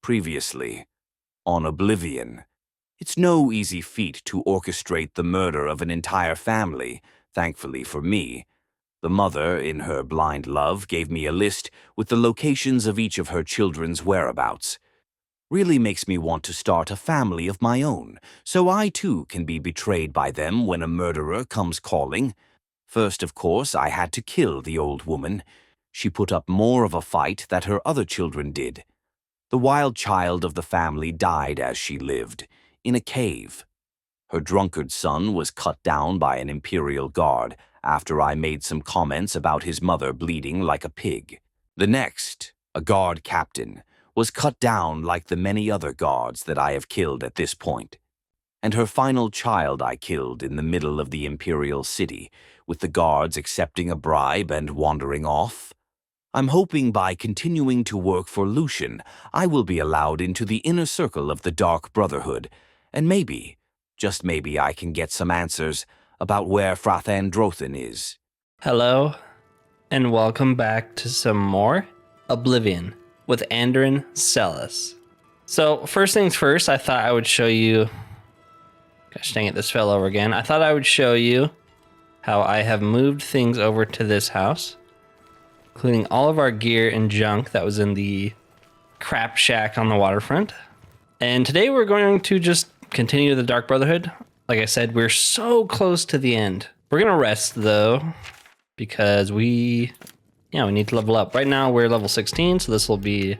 Previously, on Oblivion. It's no easy feat to orchestrate the murder of an entire family, thankfully for me. The mother, in her blind love, gave me a list with the locations of each of her children's whereabouts. Really makes me want to start a family of my own, so I too can be betrayed by them when a murderer comes calling. First, of course, I had to kill the old woman. She put up more of a fight than her other children did. The wild child of the family died as she lived, in a cave. Her drunkard son was cut down by an Imperial guard after I made some comments about his mother bleeding like a pig. The next, a guard captain, was cut down like the many other guards that I have killed at this point. And her final child I killed in the middle of the Imperial city, with the guards accepting a bribe and wandering off. I'm hoping by continuing to work for Lucien, I will be allowed into the inner circle of the Dark Brotherhood, and maybe, just maybe I can get some answers about where Frathandrothan is. Hello, and welcome back to some more Oblivion with Anderin Selis. So, first things first, I thought I would show you... Gosh dang it, this fell over again. I thought I would show you how I have moved things over to this house, including all of our gear and junk that was in the crap shack on the waterfront. And today we're going to just continue the Dark Brotherhood. Like I said, we're so close to the end. We're going to rest, though, because we need to level up. Right now, we're level 16, so this will be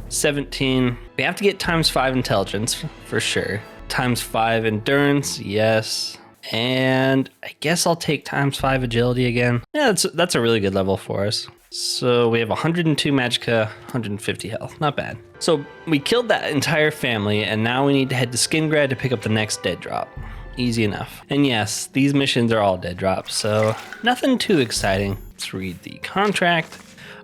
17. We have to get ×5 intelligence, for sure. ×5 endurance, yes. And I guess I'll take ×5 agility again. Yeah, that's a really good level for us. So we have 102 magicka, 150 health. Not bad. So we killed that entire family, and now we need to head to Skingrad to pick up the next dead drop. Easy enough. And yes, these missions are all dead drops, so nothing too exciting. Let's read the contract.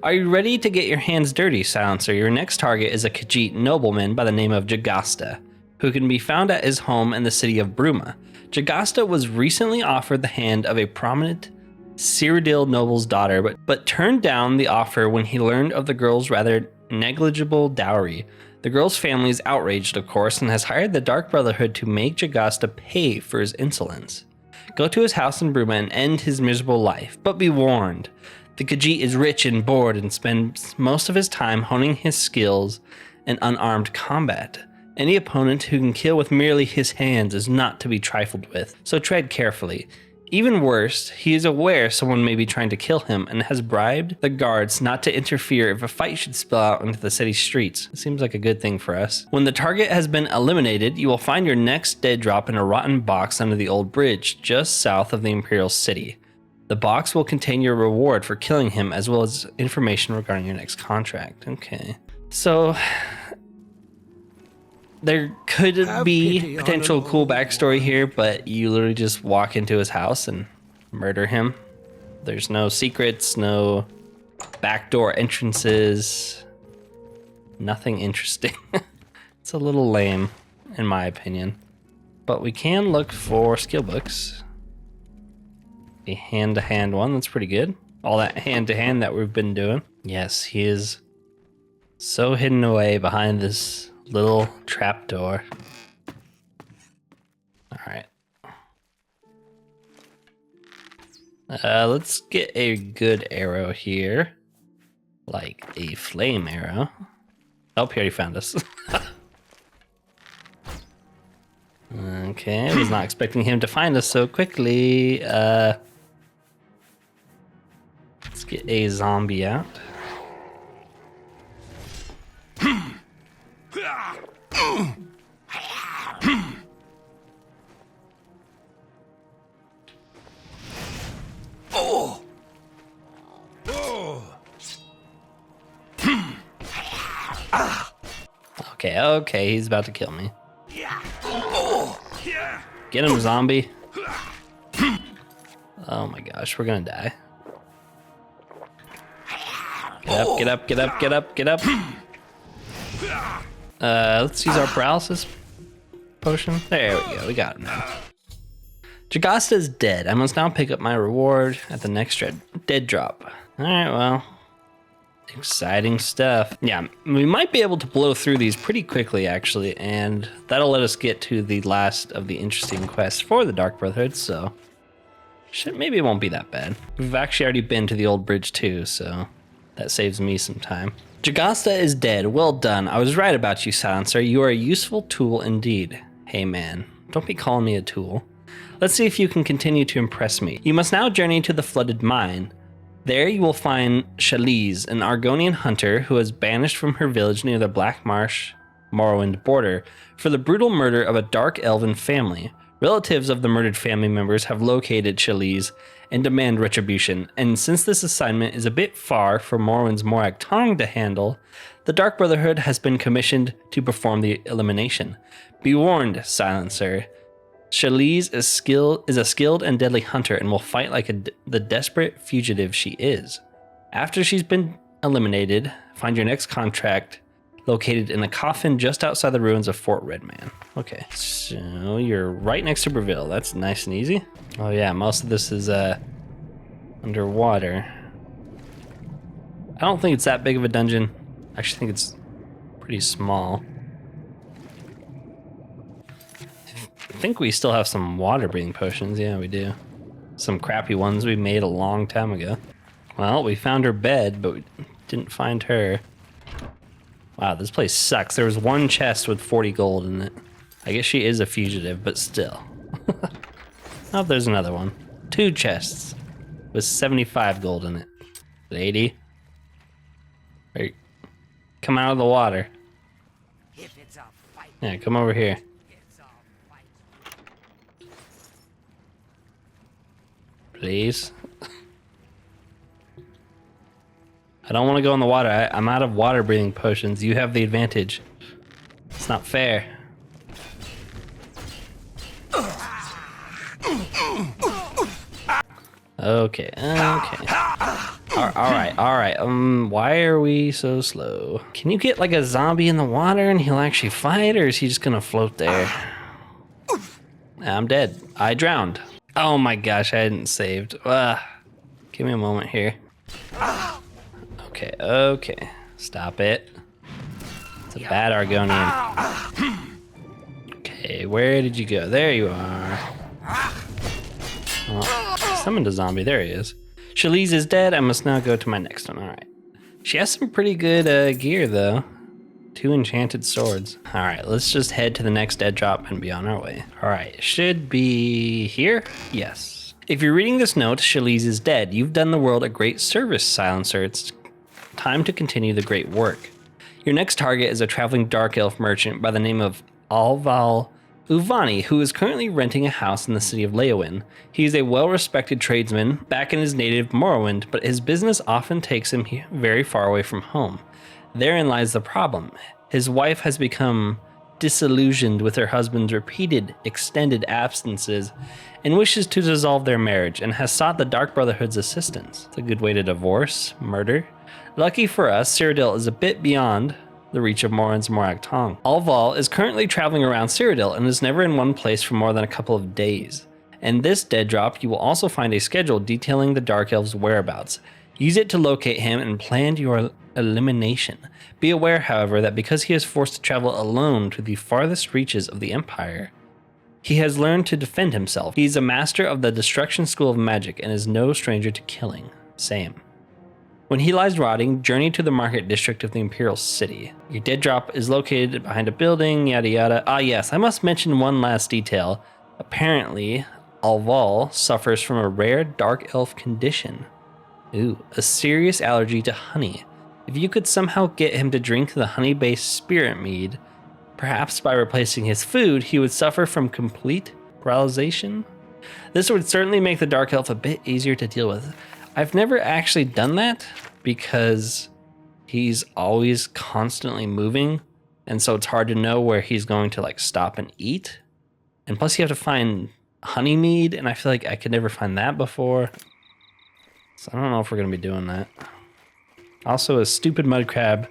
Are you ready to get your hands dirty, Silencer? Your next target is a Khajiit nobleman by the name of Jagasta, who can be found at his home in the city of Bruma. Jagasta was recently offered the hand of a prominent Cyrodiil noble's daughter, but turned down the offer when he learned of the girl's rather negligible dowry. The girl's family is outraged, of course, and has hired the Dark Brotherhood to make Jagasta pay for his insolence. Go to his house in Bruma and end his miserable life, but be warned. The Khajiit is rich and bored and spends most of his time honing his skills in unarmed combat. Any opponent who can kill with merely his hands is not to be trifled with, so tread carefully. Even worse, he is aware someone may be trying to kill him and has bribed the guards not to interfere if a fight should spill out into the city streets. It seems like a good thing for us. When the target has been eliminated, you will find your next dead drop in a rotten box under the old bridge, just south of the Imperial City. The box will contain your reward for killing him, as well as information regarding your next contract. Okay. So... there could be potential cool backstory here, but you literally just walk into his house and murder him. There's no secrets, no backdoor entrances, nothing interesting. It's a little lame, in my opinion. But we can look for skill books. A hand-to-hand one, that's pretty good. All that hand-to-hand that we've been doing. Yes, he is so hidden away behind this little trapdoor. All right. Let's get a good arrow here. Like a flame arrow. Oh, he already found us. Okay, I was not expecting him to find us so quickly. Let's get a zombie out. Okay, he's about to kill me. Get him, zombie. Oh my gosh, we're gonna die. Get up, get up, get up, get up, get up. Let's use our paralysis potion. There we go, we got him now. Jagasta is dead. I must now pick up my reward at the next dead drop. Alright, well. Exciting stuff. Yeah, we might be able to blow through these pretty quickly, actually, and that'll let us get to the last of the interesting quests for the Dark Brotherhood, so maybe it won't be that bad. We've actually already been to the old bridge too, so that saves me some time. Jagasta is dead. Well done. I was right about you, Silencer. You are a useful tool indeed. Hey man, don't be calling me a tool. Let's see if you can continue to impress me. You must now journey to the flooded mine. There you will find Cherise, an Argonian hunter who was banished from her village near the Black Marsh Morrowind border for the brutal murder of a dark elven family. Relatives of the murdered family members have located Cherise and demand retribution, and since this assignment is a bit far for Morrowind's Morak Tong to handle, the Dark Brotherhood has been commissioned to perform the elimination. Be warned, Silencer. Cherise is a skilled and deadly hunter and will fight like the desperate fugitive she is. After she's been eliminated, find your next contract located in a coffin just outside the ruins of Fort Redman. Okay, so you're right next to Breville. That's nice and easy. Oh yeah, most of this is underwater. I don't think it's that big of a dungeon. I actually think it's pretty small. I think we still have some water breathing potions. Yeah, we do. Some crappy ones we made a long time ago. Well, we found her bed, but we didn't find her. Wow, this place sucks. There was one chest with 40 gold in it. I guess she is a fugitive, but still. Oh, there's another one. 2 chests with 75 gold in it. 80. Right. Come out of the water. Yeah, come over here. Please. I don't want to go in the water. I'm out of water breathing potions. You have the advantage. It's not fair. Okay. All right. Why are we so slow? Can you get like a zombie in the water and he'll actually fight, or is he just gonna float there? I'm dead. I drowned. Oh my gosh, I hadn't saved. Give me a moment here. Okay. Stop it. It's a bad Argonian. Okay, where did you go? There you are. Oh, summoned a zombie. There he is. Cherise is dead. I must now go to my next one. All right. She has some pretty good gear, though. 2 enchanted swords. All right, let's just head to the next dead drop and be on our way. All right, should be here. Yes. If you're reading this note, Cherise is dead. You've done the world a great service, Silencer. It's time to continue the great work. Your next target is a traveling dark elf merchant by the name of Alval Uvani, who is currently renting a house in the city of Leowin. He is a well-respected tradesman back in his native Morrowind, but his business often takes him very far away from home. Therein lies the problem. His wife has become disillusioned with her husband's repeated extended absences and wishes to dissolve their marriage and has sought the Dark Brotherhood's assistance. It's a good way to divorce, murder. Lucky for us, Cyrodiil is a bit beyond the reach of Morrowind Morak Tong. Alval is currently traveling around Cyrodiil and is never in one place for more than a couple of days. In this dead drop, you will also find a schedule detailing the Dark Elf's whereabouts. Use it to locate him and plan your elimination. Be aware, however, that because he is forced to travel alone to the farthest reaches of the Empire, he has learned to defend himself. He is a master of the Destruction School of Magic and is no stranger to killing. Same. When he lies rotting, journey to the market district of the Imperial City. Your dead drop is located behind a building, yada yada. Ah yes, I must mention one last detail. Apparently, Alval suffers from a rare dark elf condition. Ooh, a serious allergy to honey. If you could somehow get him to drink the honey-based spirit mead, perhaps by replacing his food, he would suffer from complete paralyzation. This would certainly make the Dark Elf a bit easier to deal with. I've never actually done that because he's always constantly moving, and so it's hard to know where he's going to like stop and eat. And plus you have to find honey mead, and I feel like I could never find that before. So I don't know if we're going to be doing that. Also, a stupid mud crab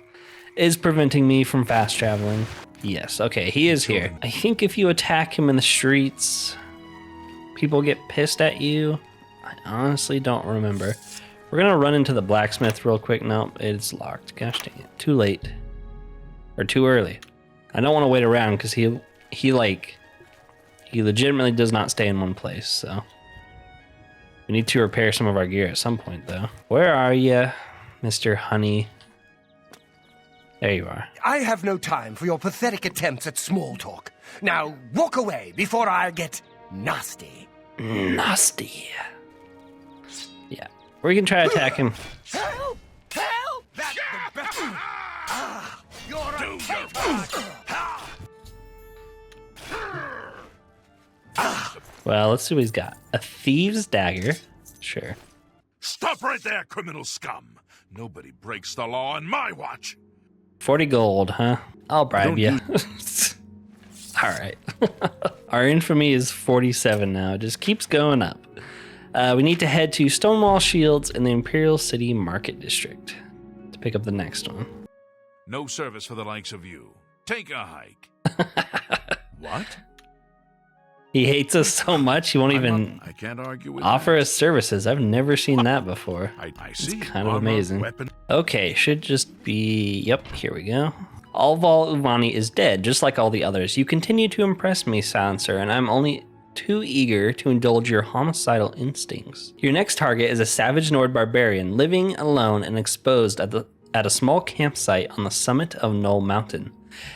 is preventing me from fast traveling. Yes, okay, he is here. I think if you attack him in the streets, people get pissed at you. I honestly don't remember. We're gonna run into the blacksmith real quick. Nope, it's locked. Gosh dang it. Too late. Or too early. I don't want to wait around because he legitimately does not stay in one place, so. We need to repair some of our gear at some point, though. Where are you, Mr. Honey? There you are. I have no time for your pathetic attempts at small talk. Now, walk away before I get nasty. Nasty. Yeah. We can try to attack him. Help! Help! That's the best. You're a Well, let's see what he's got. A thieves' dagger. Sure. Stop right there, criminal scum. Nobody breaks the law on my watch. 40 gold, huh? I'll bribe you. All right. Our infamy is 47 now. It just keeps going up. We need to head to Stonewall Shields in the Imperial City Market District to pick up the next one. No service for the likes of you. Take a hike. What? He hates us so much he won't even I can't argue with offer that. us services. I've never seen that before. I see. It's kind of Armor, amazing. weapon. Okay, should just be... Yep, here we go. Alval Uvani is dead, just like all the others. You continue to impress me, Silencer, and I'm only too eager to indulge your homicidal instincts. Your next target is a savage Nord barbarian living alone and exposed at a small campsite on the summit of Knoll Mountain.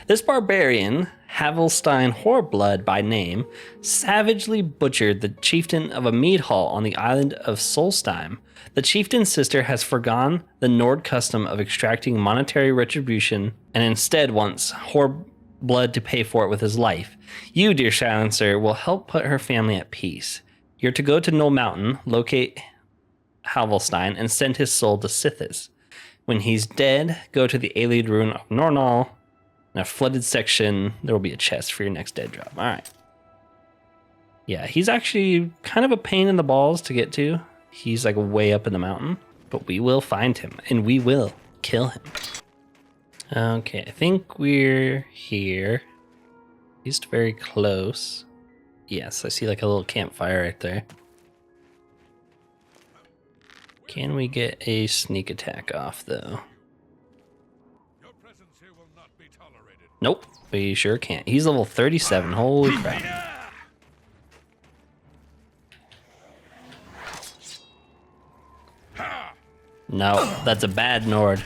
This barbarian, Havelstein Whoreblood by name, savagely butchered the chieftain of a mead hall on the island of Solstheim. The chieftain's sister has forgone the Nord custom of extracting monetary retribution and instead wants Whoreblood to pay for it with his life. You, dear Silencer, will help put her family at peace. You're to go to Knoll Mountain, locate Havelstein, and send his soul to Sithis. When he's dead, go to the Aelid Ruin of Nornal. In a flooded section, there will be a chest for your next dead drop. All right. Yeah, he's actually kind of a pain in the balls to get to. He's like way up in the mountain, but we will find him and we will kill him. Okay, I think we're here. He's very close. Yes, I see like a little campfire right there. Can we get a sneak attack off though? Nope, we sure can't. He's level 37. Holy crap. No, that's a bad Nord.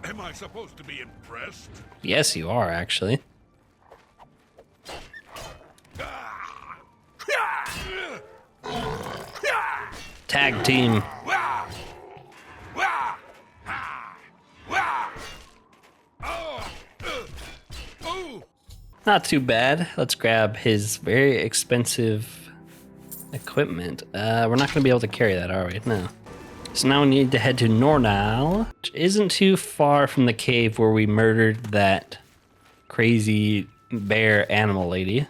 Am I supposed to be impressed? Yes, you are actually. Tag team. Not too bad. Let's grab his very expensive equipment. We're not going to be able to carry that, are we? No. So now we need to head to Nornal, which isn't too far from the cave where we murdered that crazy bear animal lady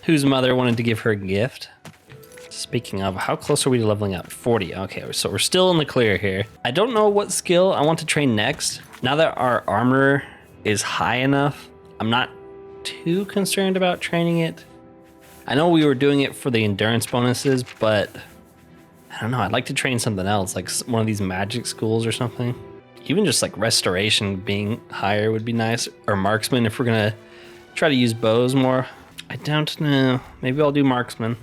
whose mother wanted to give her a gift. Speaking of, how close are we to leveling up? 40. Okay, so we're still in the clear here. I don't know what skill I want to train next. Now that our armor is high enough, I'm not too concerned about training it. I know we were doing it for the endurance bonuses, but I don't know. I'd like to train something else, like one of these magic schools or something. Even just like restoration being higher would be nice. Or marksman if we're going to try to use bows more. I don't know. Maybe I'll do marksman.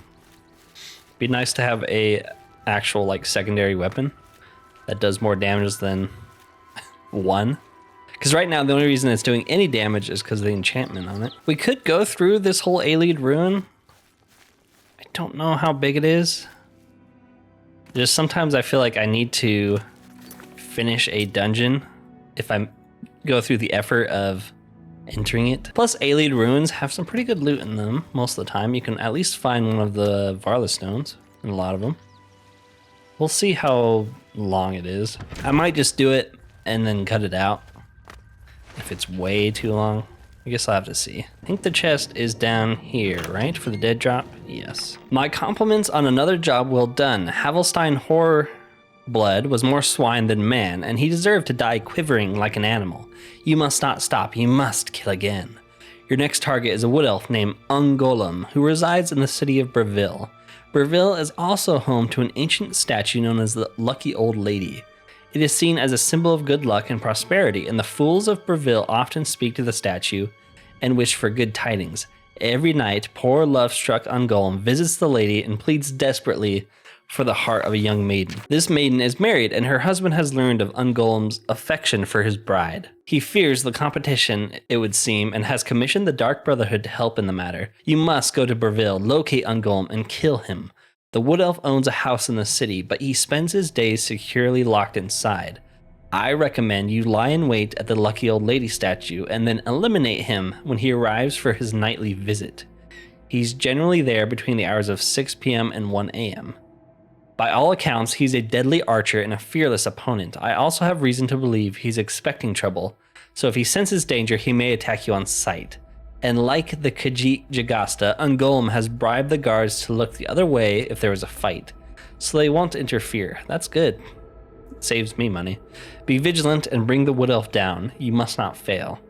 Be nice to have a actual like secondary weapon that does more damage than one. Because right now the only reason it's doing any damage is because of the enchantment on it. We could go through this whole Aelid ruin. I don't know how big it is. Just sometimes I feel like I need to finish a dungeon if I go through the effort of entering it. Plus Aelid ruins have some pretty good loot in them most of the time. You can at least find one of the Varla stones in a lot of them. We'll see how long it is. I might just do it and then cut it out if it's way too long. I guess I'll have to see. I think the chest is down here, right? For the dead drop? Yes. My compliments on another job well done. Havelstein blood was more swine than man, and he deserved to die quivering like an animal. You must not stop, you must kill again. Your next target is a wood elf named Ungolem, who resides in the city of Breville. Breville is also home to an ancient statue known as the Lucky Old Lady. It is seen as a symbol of good luck and prosperity, and the fools of Breville often speak to the statue and wish for good tidings. Every night, poor love-struck Ungolem visits the lady and pleads desperately for the heart of a young maiden. This maiden is married, and her husband has learned of Ungolem's affection for his bride. He fears the competition, it would seem, and has commissioned the Dark Brotherhood to help in the matter. You must go to Breville, locate Ungolem, and kill him. The Wood Elf owns a house in the city, but he spends his days securely locked inside. I recommend you lie in wait at the Lucky Old Lady statue and then eliminate him when he arrives for his nightly visit. He's generally there between the hours of 6 p.m. and 1 a.m. By all accounts, he's a deadly archer and a fearless opponent. I also have reason to believe he's expecting trouble, so if he senses danger, he may attack you on sight. And like the Khajiit Jagasta, Ungolem has bribed the guards to look the other way if there is a fight, so they won't interfere. That's good. It saves me money. Be vigilant and bring the wood elf down. You must not fail.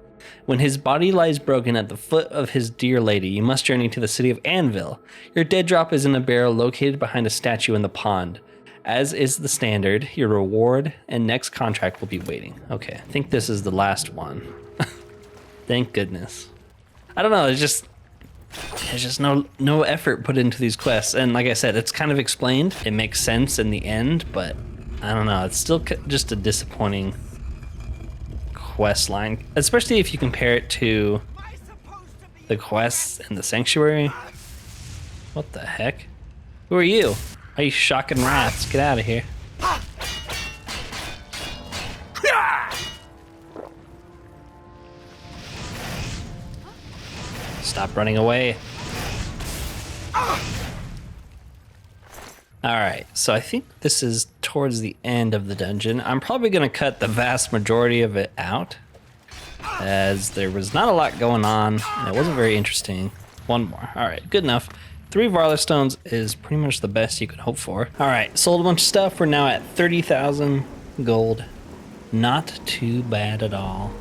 When his body lies broken at the foot of his dear lady, you must journey to the city of Anvil. Your dead drop is in a barrel located behind a statue in the pond. As is the standard, your reward and next contract will be waiting. Okay, I think this is the last one. Thank goodness. I don't know, there's just no effort put into these quests. And like I said, it's kind of explained. It makes sense in the end, but I don't know. It's still just a disappointing quest line, especially if you compare it to the quests in the Sanctuary. What the heck? Who are you? Are you shocking rats? Get out of here. Stop running away. Alright, so I think this is towards the end of the dungeon. I'm probably going to cut the vast majority of it out, as there was not a lot going on, and it wasn't very interesting. One more. Alright, good enough. 3 Varla stones is pretty much the best you could hope for. Alright, sold a bunch of stuff. We're now at 30,000 gold. Not too bad at all.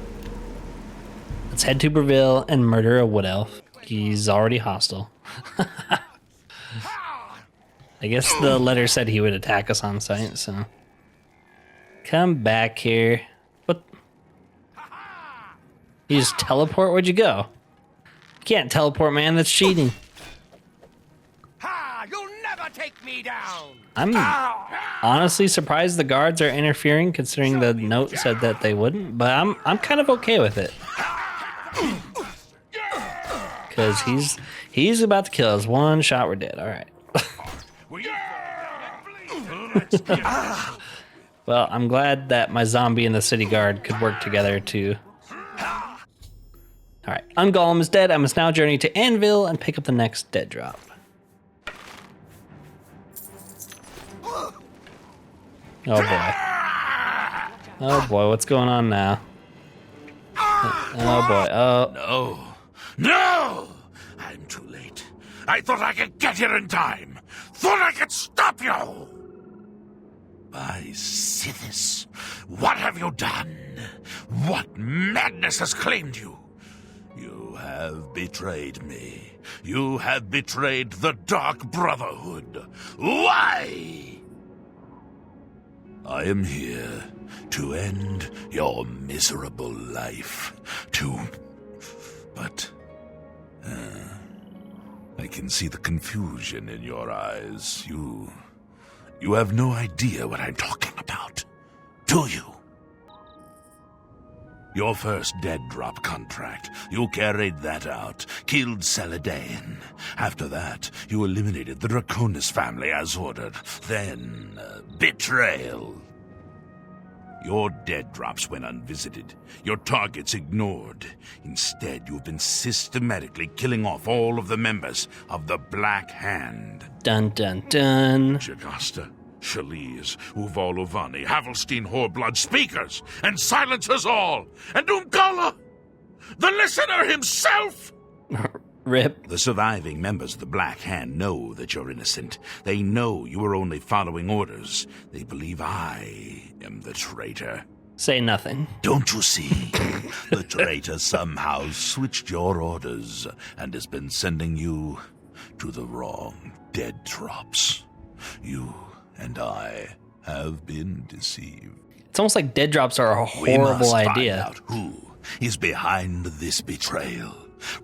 Let's head to Breville and murder a wood elf. He's already hostile. I guess the letter said he would attack us on sight, so. Come back here. What? You just teleport? Where'd you go? You can't teleport, man. That's cheating. You'll never take me down. I'm honestly surprised the guards are interfering, considering the note said that they wouldn't, but I'm kind of okay with it. Because he's about to kill us. One shot, we're dead. All right. Well, I'm glad that my zombie and the city guard could work together to... Alright, Ungolem is dead. I must now journey to Anvil and pick up the next dead drop. Oh boy. Oh boy, what's going on now? Oh boy, oh. No! I'm too late. I thought I could get here in time. Thought I could stop you! By Sithis, what have you done? What madness has claimed you? You have betrayed me. You have betrayed the Dark Brotherhood. Why? I am here to end your miserable life. But I can see the confusion in your eyes. You have no idea what I'm talking about, do you? Your first dead drop contract, you carried that out, killed Cyrodiil. After that, you eliminated the Draconis family as ordered. Then, betrayal. Your dead drops went unvisited, your targets ignored. Instead, you've been systematically killing off all of the members of the Black Hand. Dun dun dun. Jagasta, Shaliz, Uval Uvani, Havelstein, Whoreblood, speakers, and silence us all! And Umkala, the listener himself! Rip. The surviving members of the Black Hand know that you're innocent. They know you were only following orders. They believe I am the traitor. Say nothing. Don't you see? The traitor somehow switched your orders and has been sending you to the wrong dead drops. You and I have been deceived. It's almost like dead drops are a We horrible must idea. find out who is behind this betrayal.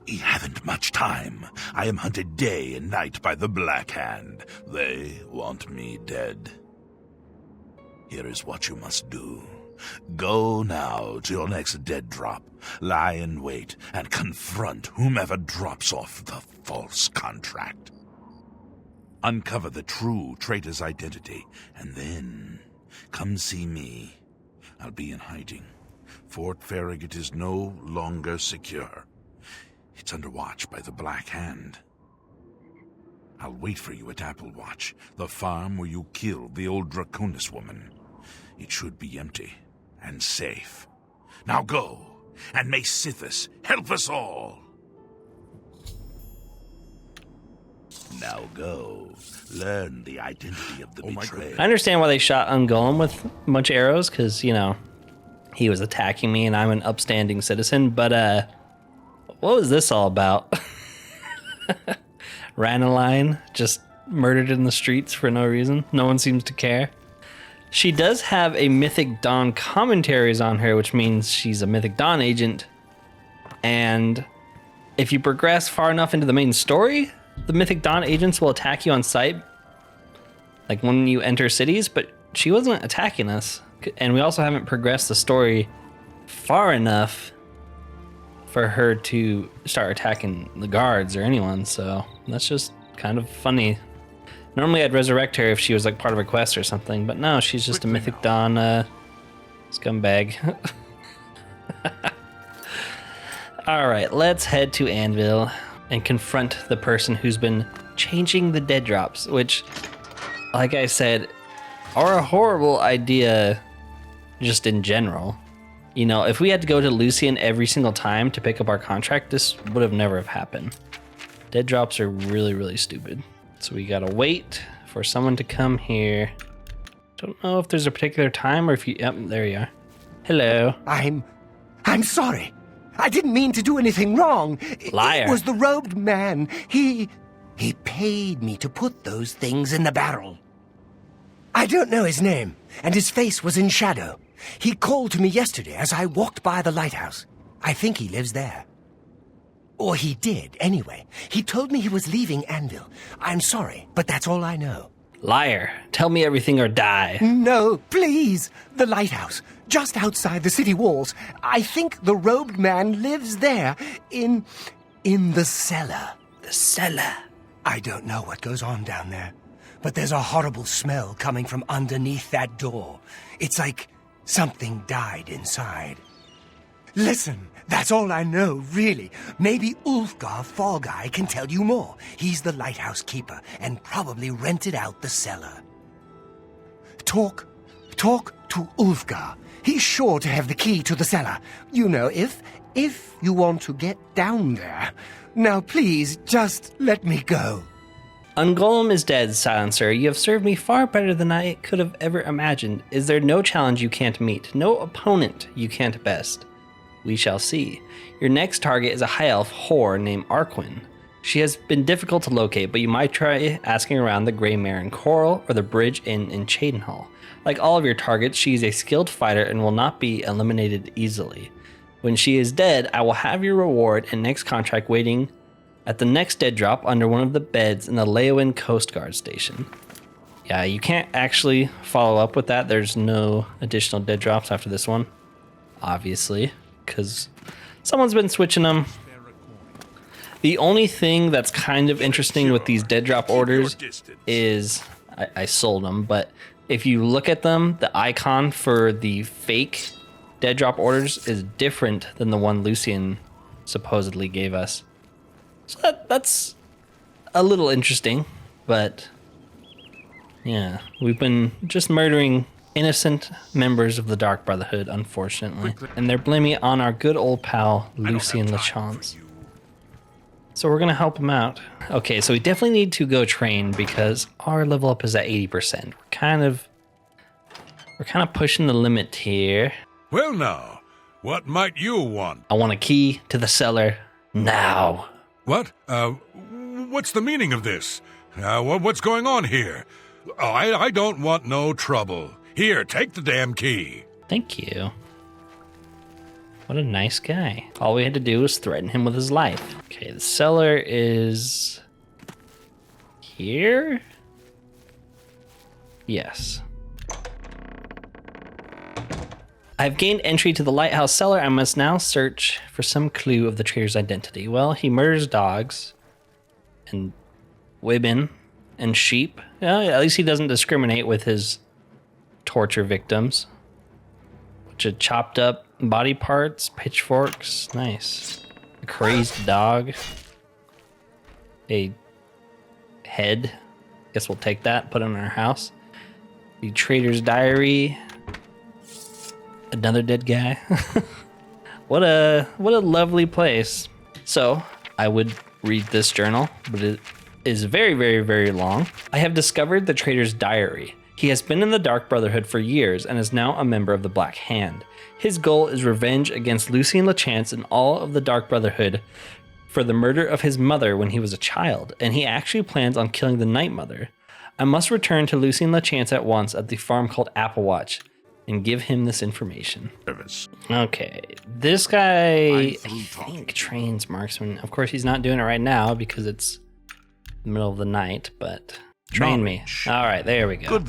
We haven't much time. I am hunted day and night by the Black Hand. They want me dead. Here is what you must do. Go now to your next dead drop. Lie in wait and confront whomever drops off the false contract. Uncover the true traitor's identity, and then come see me. I'll be in hiding. Fort Farragut is no longer secure. It's under watch by the Black Hand. I'll wait for you at Applewatch, the farm where you killed the old Draconis woman. It should be empty and safe. Now go, and may Sithis help us all. Now go, learn the identity of the betrayer. I understand why they shot Ungolem with a bunch of arrows, because, you know, he was attacking me and I'm an upstanding citizen, but, what was this all about? Ranaline just murdered in the streets for no reason. No one seems to care. She does have a Mythic Dawn commentaries on her, which means she's a Mythic Dawn agent. And if you progress far enough into the main story, the Mythic Dawn agents will attack you on sight, like when you enter cities, but she wasn't attacking us. And we also haven't progressed the story far enough for her to start attacking the guards or anyone, so that's just kind of funny. Normally I'd resurrect her if she was like part of a quest or something, but no, she's just a Mythic Dawn scumbag. Alright, let's head to Anvil and confront the person who's been changing the dead drops, which, like I said, are a horrible idea just in general. You know, if we had to go to Lucien every single time to pick up our contract, this would have never have happened. Dead drops are really, really stupid. So we gotta wait for someone to come here. Don't know if there's a particular time or if you... Yep, there you are. Hello. I'm sorry. I didn't mean to do anything wrong. Liar. It was the robed man. He paid me to put those things in the barrel. I don't know his name, and his face was in shadow. He called to me yesterday as I walked by the lighthouse. I think he lives there. Or he did, anyway. He told me he was leaving Anvil. I'm sorry, but that's all I know. Liar. Tell me everything or die. No, please. The lighthouse, just outside the city walls. I think the robed man lives there, in the cellar. The cellar. I don't know what goes on down there, but there's a horrible smell coming from underneath that door. It's like something died inside. Listen, that's all I know, really. Maybe Ulfgar Fallguy can tell you more. He's the lighthouse keeper and probably rented out the cellar. Talk to Ulfgar. He's sure to have the key to the cellar. You know, if you want to get down there. Now, please, just let me go. Ungolem is dead, Silencer. You have served me far better than I could have ever imagined. Is there no challenge you can't meet? No opponent you can't best? We shall see. Your next target is a high elf whore named Arquin. She has been difficult to locate, but you might try asking around the Grey Mare in Coral or the Bridge Inn in Chadenhall. Like all of your targets, she is a skilled fighter and will not be eliminated easily. When she is dead, I will have your reward and next contract waiting at the next dead drop under one of the beds in the Leowin Coast Guard station. Yeah, you can't actually follow up with that. There's no additional dead drops after this one, obviously, because someone's been switching them. The only thing that's kind of interesting with these dead drop orders is, I sold them, but if you look at them, the icon for the fake dead drop orders is different than the one Lucien supposedly gave us. So that's a little interesting, but yeah, we've been just murdering innocent members of the Dark Brotherhood, unfortunately. And they're blaming it on our good old pal, Lucien Lachance. So we're going to help him out. Okay, so we definitely need to go train because our level up is at 80%. We're kind of pushing the limit here. Well now, what might you want? I want a key to the cellar now. What? What's the meaning of this? What's going on here? Oh, I don't want no trouble. Here, take the damn key. Thank you. What a nice guy. All we had to do was threaten him with his life. Okay, the cellar is here? Yes. I've gained entry to the Lighthouse cellar. I must now search for some clue of the traitor's identity. Well, he murders dogs and women and sheep. At least he doesn't discriminate with his torture victims. Bunch of chopped up body parts, pitchforks. Nice. A crazed dog. A head. Guess we'll take that, put it in our house. The traitor's diary. Another dead guy. What a lovely place. So I would read this journal, but it is very, very, very long. I have discovered the traitor's diary. He has been in the Dark Brotherhood for years and is now a member of the Black Hand. His goal is revenge against Lucien Lachance and all of the Dark Brotherhood for the murder of his mother when he was a child, and he actually plans on killing the Night Mother. I must return to Lucien Lachance at once at the farm called Applewatch and give him this information. Okay, this guy, I think, trains marksman. Of course, he's not doing it right now because it's the middle of the night, but train me. All right, there we go.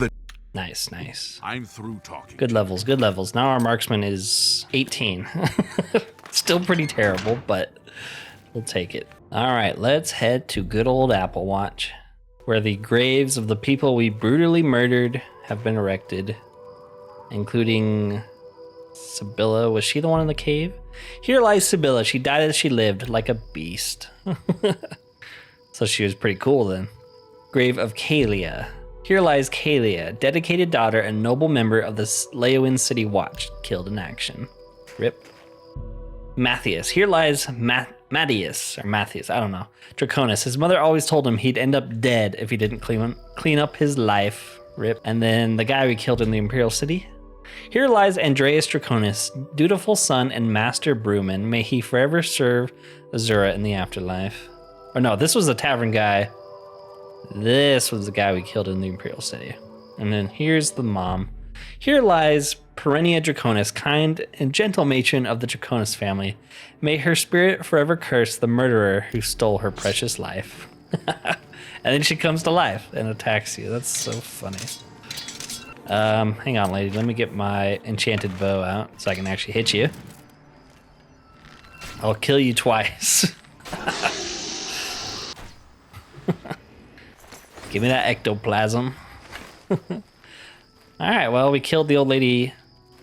Nice, nice. I'm through talking. Good levels, good levels. Now our marksman is 18. Still pretty terrible, but we'll take it. All right, let's head to good old Applewatch, where the graves of the people we brutally murdered have been erected, including Sibylla. Was she the one in the cave? Here lies Sibylla. She died as she lived, like a beast. So she was pretty cool then. Grave of Kalia. Here lies Kalia, dedicated daughter and noble member of the Leowin City Watch, killed in action. Rip. Matthias. Here lies Matthias, I don't know. Draconis. His mother always told him he'd end up dead if he didn't clean up his life. Rip. And then the guy we killed in the Imperial City. Here lies Andreas Draconis, dutiful son and master brewman. May he forever serve Azura in the afterlife. Or no, this was the tavern guy. This was the guy we killed in the Imperial City. And then here's the mom. Here lies Perennia Draconis, kind and gentle matron of the Draconis family. May her spirit forever curse the murderer who stole her precious life. And then she comes to life and attacks you. That's so funny. Hang on, lady. Let me get my enchanted bow out so I can actually hit you. I'll kill you twice. Give me that ectoplasm. All right, well, we killed the old lady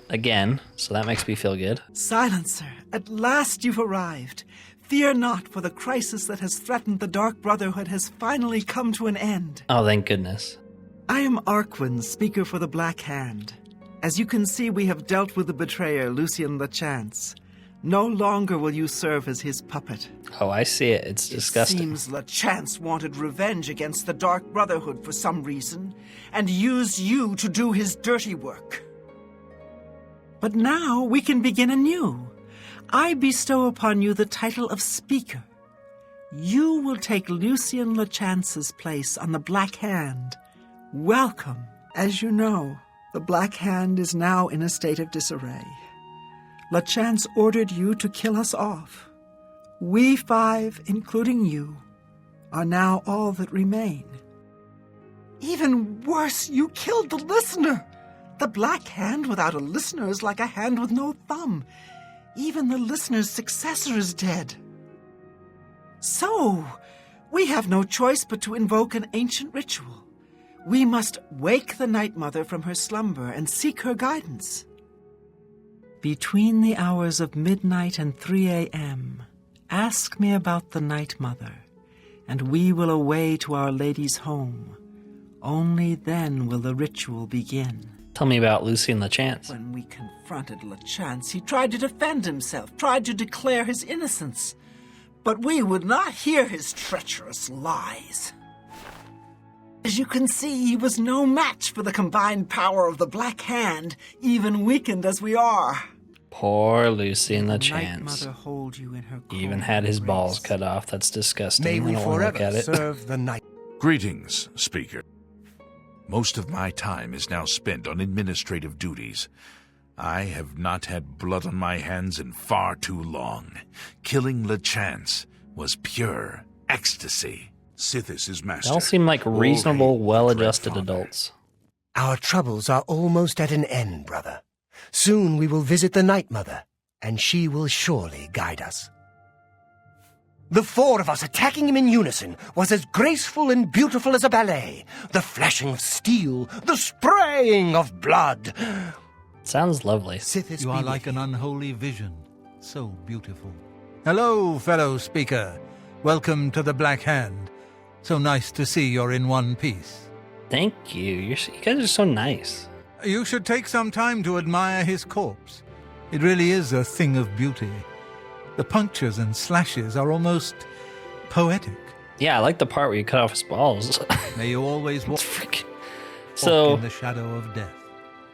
again, so that makes me feel good. Silencer, at last you've arrived. Fear not, for the crisis that has threatened the Dark Brotherhood has finally come to an end. Oh, thank goodness. I am Arquin, speaker for the Black Hand. As you can see, we have dealt with the betrayer, Lucien Lachance. No longer will you serve as his puppet. Oh, I see it. It's disgusting. It seems Lachance wanted revenge against the Dark Brotherhood for some reason, and used you to do his dirty work. But now we can begin anew. I bestow upon you the title of Speaker. You will take Lucien Lachance's place on the Black Hand. Welcome. As you know, the Black Hand is now in a state of disarray. Lachance ordered you to kill us off. We five, including you, are now all that remain. Even worse, you killed the listener. The Black Hand without a listener is like a hand with no thumb. Even the listener's successor is dead. So, we have no choice but to invoke an ancient ritual. We must wake the Night Mother from her slumber and seek her guidance. Between the hours of midnight and 3 a.m., ask me about the Night Mother, and we will away to Our Lady's home. Only then will the ritual begin. Tell me about Lucien Lachance. When we confronted Lachance, he tried to defend himself, tried to declare his innocence. but we would not hear his treacherous lies. As you can see, he was no match for the combined power of the Black Hand, even weakened as we are. Poor Lucien Night chance. Mother hold you in her He even cold had his embrace. balls cut off. That's disgusting. May we I don't want to look forever at it. serve the night. Greetings, Speaker. Most of my time is now spent on administrative duties. I have not had blood on my hands in far too long. Killing LeChance was pure ecstasy. Sithis is They master. all seem like All reasonable, hail well-adjusted Dread Father. adults. Our troubles are almost at an end, brother. Soon we will visit the Night Mother, and she will surely guide us. The four of us attacking him in unison was as graceful and beautiful as a ballet. The flashing of steel, the spraying of blood. Sounds lovely. Sithis You be are with like you. an unholy vision, so beautiful. Hello, fellow speaker. Welcome to the Black Hand. So nice to see you're in one piece. Thank you. You guys are so nice. You should take some time to admire his corpse. It really is a thing of beauty. The punctures and slashes are almost poetic. Yeah, I like the part where you cut off his balls. May you always walk So in the shadow of death.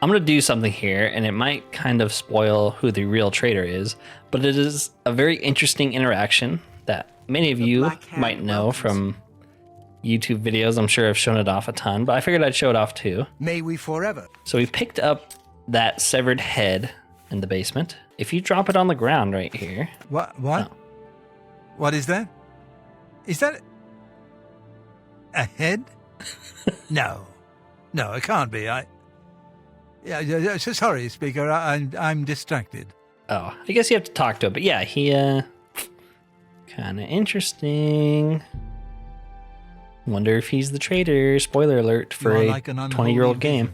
I'm going to do something here, and it might kind of spoil who the real traitor is, but it is a very interesting interaction that many of you Black Hand might know welcomes. from YouTube videos. I'm sure I've shown it off a ton, but I figured I'd show it off too. May we forever. So we picked up that severed head in the basement. If you drop it on the ground right here, What? Oh. What is that? Is that a head? No, it can't be. Yeah, sorry, Speaker. I'm distracted. oh, I guess you have to talk to it, but yeah, he, kind of interesting. Wonder if he's the traitor. Spoiler alert for You are a like an unholy 20-year-old vision. game.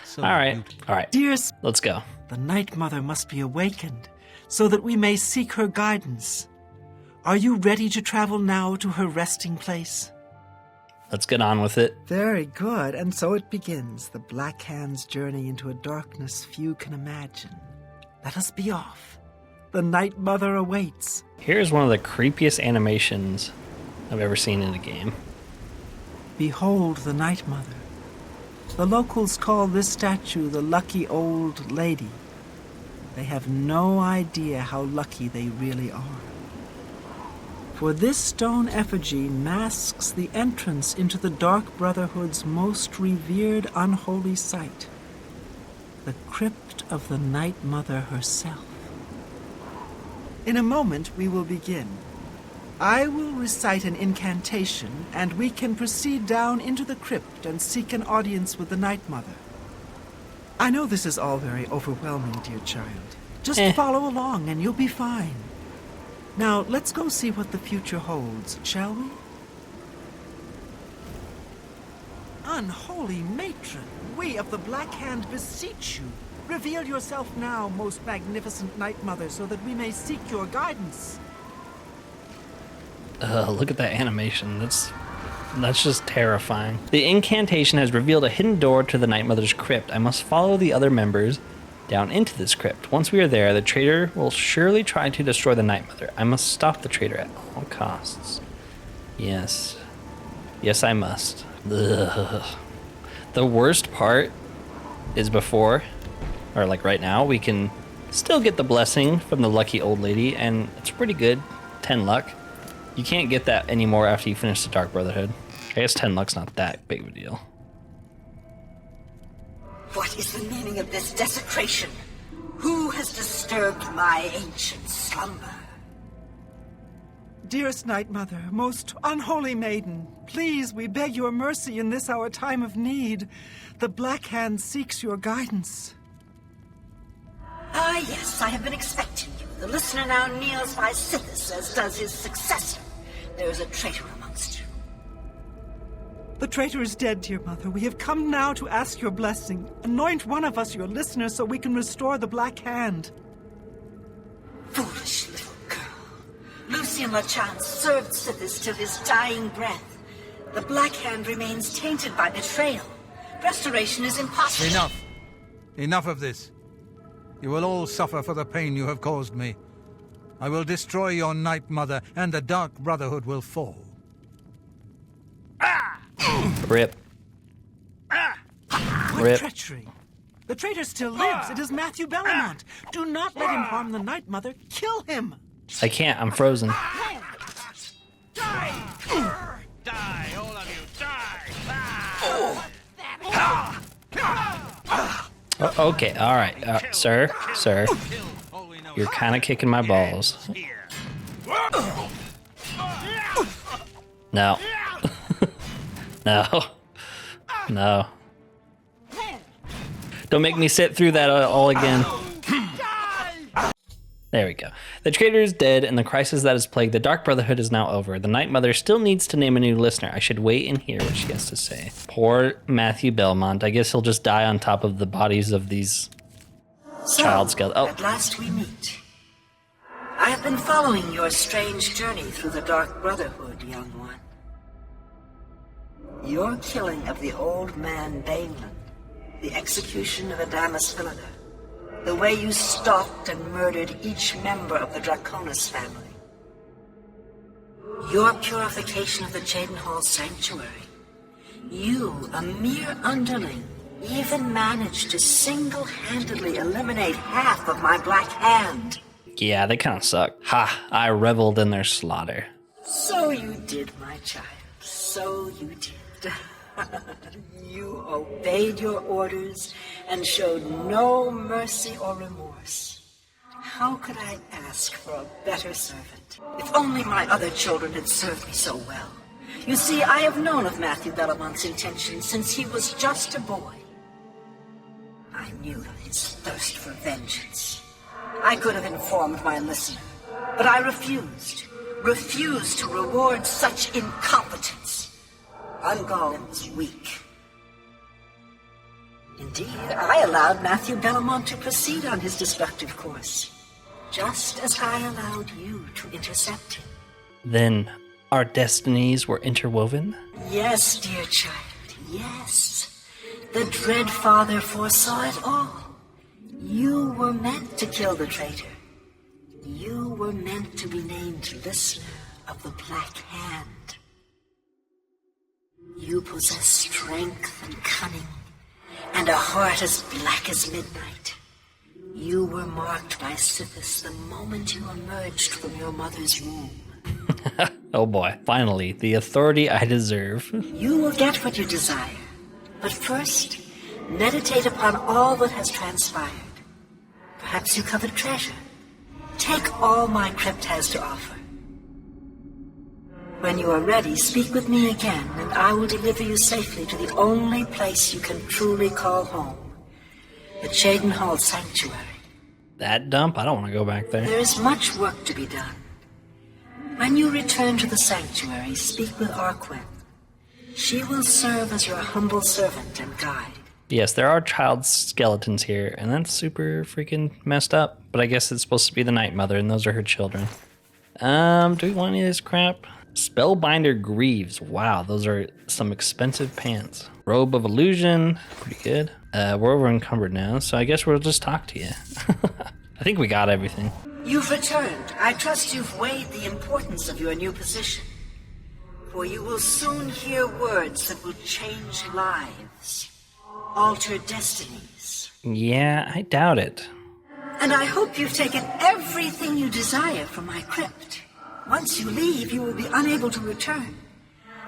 So All right, beautiful. all right, Dear let's go. The Night Mother must be awakened, so that we may seek her guidance. Are you ready to travel now to her resting place? Let's get on with it. Very good, and so it begins, the Black Hand's journey into a darkness few can imagine. Let us be off. The Night Mother awaits. Here's one of the creepiest animations I've ever seen in a game. Behold the Night Mother. The locals call this statue the Lucky Old Lady. They have no idea how lucky they really are. For this stone effigy masks the entrance into the Dark Brotherhood's most revered unholy site, the crypt of the Night Mother herself. In a moment, we will begin. I will recite an incantation, and we can proceed down into the crypt and seek an audience with the Night Mother. I know this is all very overwhelming, dear child. Just follow along and you'll be fine. Now, let's go see what the future holds, shall we? Unholy matron, we of the Black Hand beseech you. Reveal yourself now, most magnificent Night Mother, so that we may seek your guidance. Look at that animation. That's just terrifying. The incantation has revealed a hidden door to the Night Mother's crypt. I must follow the other members down into this crypt. Once we are there, the traitor will surely try to destroy the Night Mother. I must stop the traitor at all costs. Yes. Yes, I must. Ugh. The worst part is before, or like right now, we can still get the blessing from the lucky old lady, and it's pretty good. 10 luck. You can't get that anymore after you finish the Dark Brotherhood. I guess 10 luck's not that big of a deal. What is the meaning of this desecration? Who has disturbed my ancient slumber? Dearest Night Mother, most unholy maiden, please, we beg your mercy in this our time of need. The Black Hand seeks your guidance. Ah, yes, I have been expecting you. The listener now kneels by Sithis, as does his successor. There is a traitor amongst you. The traitor is dead, dear Mother. We have come now to ask your blessing. Anoint one of us your listener so we can restore the Black Hand. Foolish little girl. Lucien LeChance served Sithis till his dying breath. The Black Hand remains tainted by betrayal. Restoration is impossible. Enough. Enough of this. You will all suffer for the pain you have caused me. I will destroy your Night Mother, and the Dark Brotherhood will fall. Rip. What Rip. treachery! The traitor still lives. It is Matthew Bellamont. Do not let him harm the Night Mother. Kill him! I can't. I'm frozen. Die! Die, all of you, die! Okay, all right. Sir. You're kind of kicking my balls. No. No. Don't make me sit through that all again. There we go. The traitor is dead, and the crisis that has plagued the Dark Brotherhood is now over. The Night Mother still needs to name a new listener. I should wait and hear what she has to say. Poor Matthew Belmont. I guess he'll just die on top of the bodies of these child skeletons. At last we meet. I have been following your strange journey through the Dark Brotherhood, young one. Your killing of the old man Bainland, the execution of Adamus Villager, the way you stalked and murdered each member of the Draconis family. Your purification of the Cheydinhal Sanctuary. You, a mere underling, even managed to single-handedly eliminate half of my Black Hand. Yeah, they kind of suck. Ha, I reveled in their slaughter. So you did, my child. So you did. You obeyed your orders and showed no mercy or remorse. How could I ask for a better servant? If only my other children had served me so well. You see, I have known of Matthew Bellamont's intentions since he was just a boy. I knew of his thirst for vengeance. I could have informed my listener, but I refused. Refused to reward such incompetence. Ungol was weak. Indeed, I allowed Matthew Bellamont to proceed on his destructive course, just as I allowed you to intercept him. Then our destinies were interwoven? Yes, dear child, yes. The Dread Father foresaw it all. You were meant to kill the traitor. You were meant to be named listener of the Black Hand. You possess strength and cunning, and a heart as black as midnight. You were marked by Sithis the moment you emerged from your mother's womb. Oh boy, finally, the authority I deserve. You will get what you desire, but first, meditate upon all that has transpired. Perhaps you covet treasure. Take all my crypt has to offer. When you are ready, speak with me again, and I will deliver you safely to the only place you can truly call home, the Cheydinhal Sanctuary. That dump? I don't want to go back there. There is much work to be done. When you return to the sanctuary, speak with Arquen. She will serve as your humble servant and guide. Yes, there are child skeletons here, and that's super freaking messed up. But I guess it's supposed to be the Night Mother, and those are her children. Do we want any of this crap? Spellbinder Greaves. Wow, those are some expensive pants. Robe of Illusion. Pretty good. We're over encumbered now, so I guess we'll just talk to you. I think we got everything. You've returned. I trust you've weighed the importance of your new position. For you will soon hear words that will change lives. Alter destinies. Yeah, I doubt it. And I hope you've taken everything you desire from my crypt. Once you leave, you will be unable to return.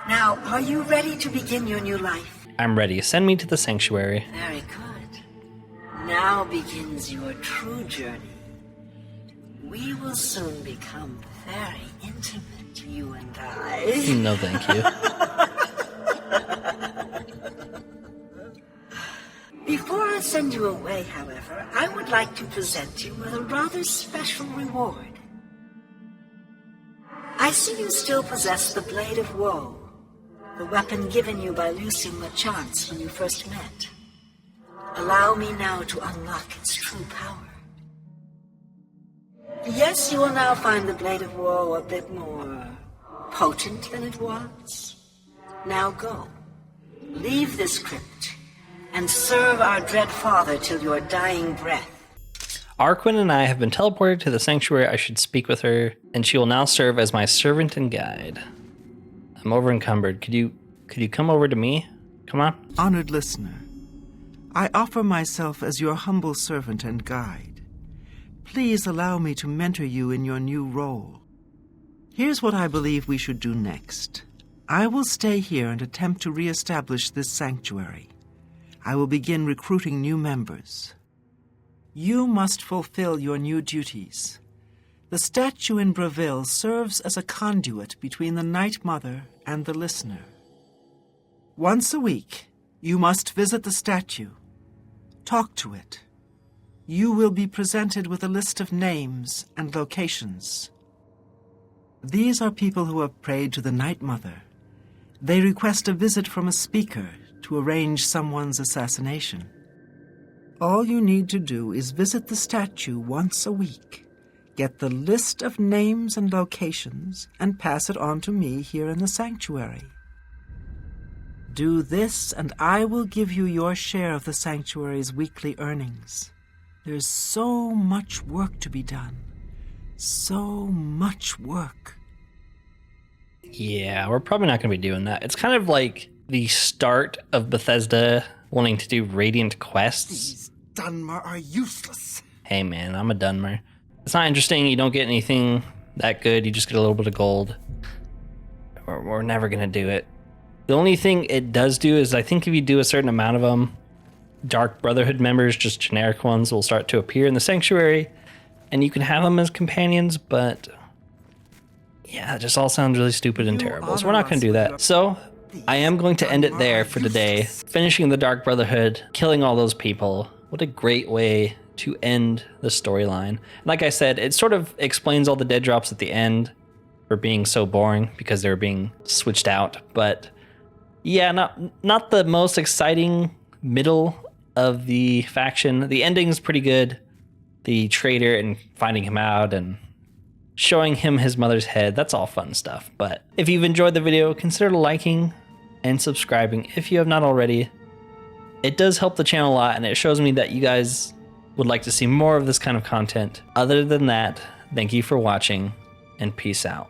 Now, are you ready to begin your new life? I'm ready. Send me to the sanctuary. Very good. Now begins your true journey. We will soon become very intimate, you and I. No, thank you. Before I send you away, however, I would like to present you with a rather special reward. I see you still possess the Blade of Woe, the weapon given you by Lucien LeChance when you first met. Allow me now to unlock its true power. Yes, you will now find the Blade of Woe a bit more potent than it was. Now go. Leave this crypt and serve our dread father till your dying breath. Arquin and I have been teleported to the sanctuary. I should speak with her, and she will now serve as my servant and guide. I'm over encumbered. Could you come over to me? Come on. Honored listener, I offer myself as your humble servant and guide. Please allow me to mentor you in your new role. Here's what I believe we should do next. I will stay here and attempt to re-establish this sanctuary. I will begin recruiting new members. You must fulfill your new duties. The statue in Breville serves as a conduit between the Night Mother and the listener. Once a week, you must visit the statue. Talk to it. You will be presented with a list of names and locations. These are people who have prayed to the Night Mother. They request a visit from a speaker to arrange someone's assassination. All you need to do is visit the statue once a week, get the list of names and locations, and pass it on to me here in the sanctuary. Do this, and I will give you your share of the sanctuary's weekly earnings. There's so much work to be done. So much work. Yeah, we're probably not going to be doing that. It's kind of like the start of Bethesda wanting to do Radiant quests. These Dunmer are useless. Hey man, I'm a Dunmer. It's not interesting. You don't get anything that good. You just get a little bit of gold. We're never going to do it. The only thing it does do is I think if you do a certain amount of them, Dark Brotherhood members, just generic ones, will start to appear in the sanctuary, and you can have them as companions, but yeah, it just all sounds really stupid and terrible, so we're not going to do that. So I am going to end it there for today, finishing the Dark Brotherhood, killing all those people. What a great way to end the storyline. Like I said, it sort of explains all the dead drops at the end for being so boring because they're being switched out, but yeah, not the most exciting middle of the faction. The ending's pretty good. The traitor and finding him out and showing him his mother's head, that's all fun stuff. But if you've enjoyed the video, consider liking and subscribing if you have not already. It does help the channel a lot, and it shows me that you guys would like to see more of this kind of content. Other than that, thank you for watching, and peace out.